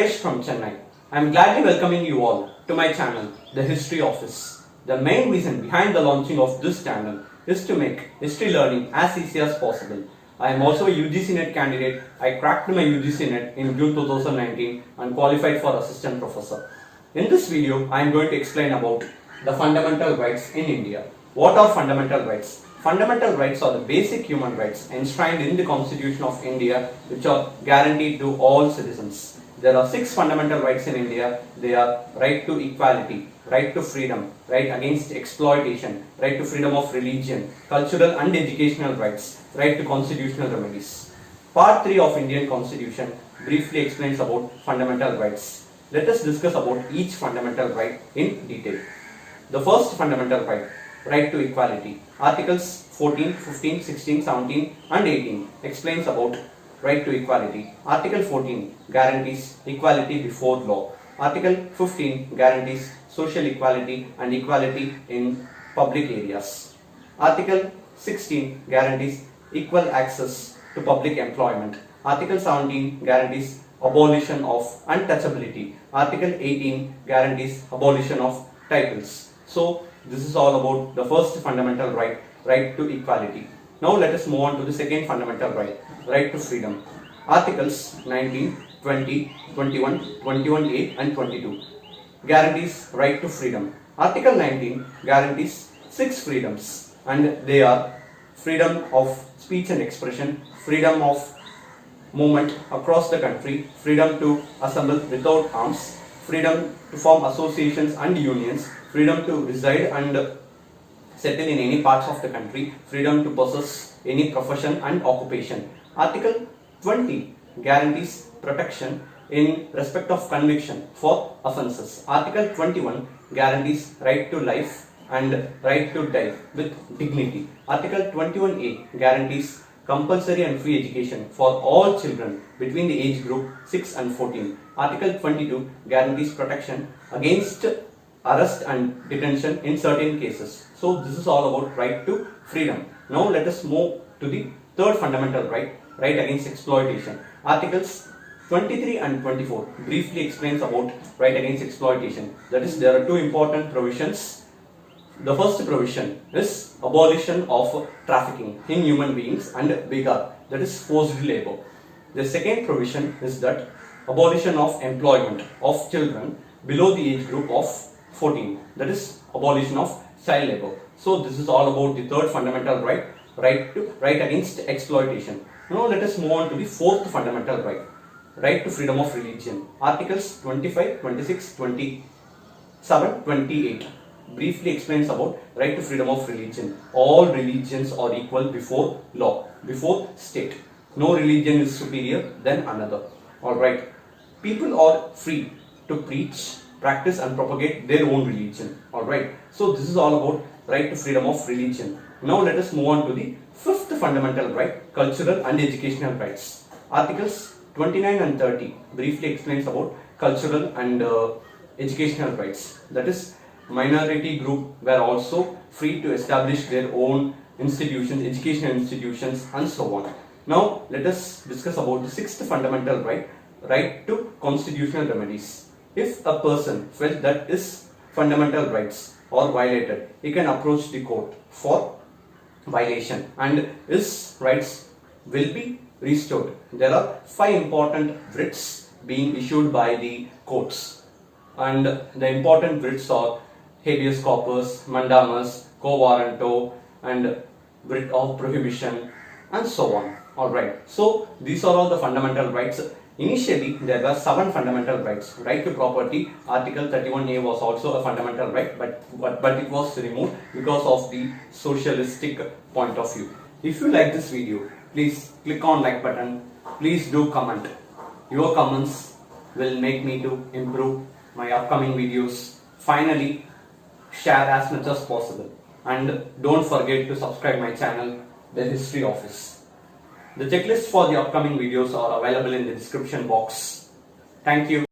Naresh from Chennai. I am gladly welcoming you all to my channel, The History Office. The main reason behind the launching of this channel is to make history learning as easy as possible. I am also a UGC NET candidate. I cracked my UGC NET in June 2019 and qualified for assistant professor. In this video, I am going to explain about the fundamental rights in India. What are fundamental rights? Fundamental rights are the basic human rights enshrined in the Constitution of India, which are guaranteed to all citizens. There are 6 fundamental rights in India. They are right to equality, right to freedom, right against exploitation, right to freedom of religion, cultural and educational rights, right to constitutional remedies. Part 3 of Indian Constitution briefly explains about fundamental rights. Let us discuss about each fundamental right in detail. The first fundamental right, right to equality. Articles 14, 15, 16, 17 and 18 explains about right to equality. Article 14 guarantees equality before law. Article 15 guarantees social equality and equality in public areas. Article 16 guarantees equal access to public employment. Article 17 guarantees abolition of untouchability. Article 18 guarantees abolition of titles. So this is all about the first fundamental right, right to equality. Now let us move on to the second fundamental right, right to freedom. Articles 19, 20, 21, 21A and 22 guarantees right to freedom. Article 19 guarantees 6 freedoms, and they are freedom of speech and expression, freedom of movement across the country, freedom to assemble without arms, freedom to form associations and unions, freedom to reside and settle in any parts of the country, freedom to possess any profession and occupation. Article 20 guarantees protection in respect of conviction for offences. Article 21 guarantees right to life and right to die with dignity. Article 21A guarantees compulsory and free education for all children between the age group 6 and 14. Article 22 guarantees protection against arrest and detention in certain cases. So this is all about right to freedom. Now let us move to the third fundamental right, right against exploitation. Articles 23 and 24 briefly explains about right against exploitation. That is, there are 2 important provisions. The first provision is abolition of trafficking in human beings and begar, that is forced labor. The second provision is that abolition of employment of children below the age group of 14, that is abolition of child labor. So this is all about the third fundamental right, right against exploitation. Now let us move on to the fourth fundamental right, right to freedom of religion. Articles 25, 26, 27, 28 briefly explains about right to freedom of religion. All religions are equal before law, before state. No religion is superior than another. Alright. People are free to preach, practice and propagate their own religion. Alright. So this is all about right to freedom of religion. Now let us move on to the fifth fundamental right, cultural and educational rights. Articles 29 and 30 briefly explains about cultural and educational rights. That is, minority group were also free to establish their own institutions, educational institutions and so on. Now let us discuss about the sixth fundamental right, right to constitutional remedies. If a person felt that his fundamental rights are violated, he can approach the court for violation and his rights will be restored. There are 5 important writs being issued by the courts, and the important writs are habeas corpus, mandamus, quo warranto and writ of prohibition and so on. Alright, so these are all the fundamental rights. Initially there were 7 fundamental rights. Right to property, Article 31A was also a fundamental right, but it was removed because of the socialistic point of view. If you like this video, please click on like button. Please do comment. Your comments will make me to improve my upcoming videos. Finally, share as much as possible, and don't forget to subscribe my channel, The History Office. The checklist for the upcoming videos are available in the description box. Thank you.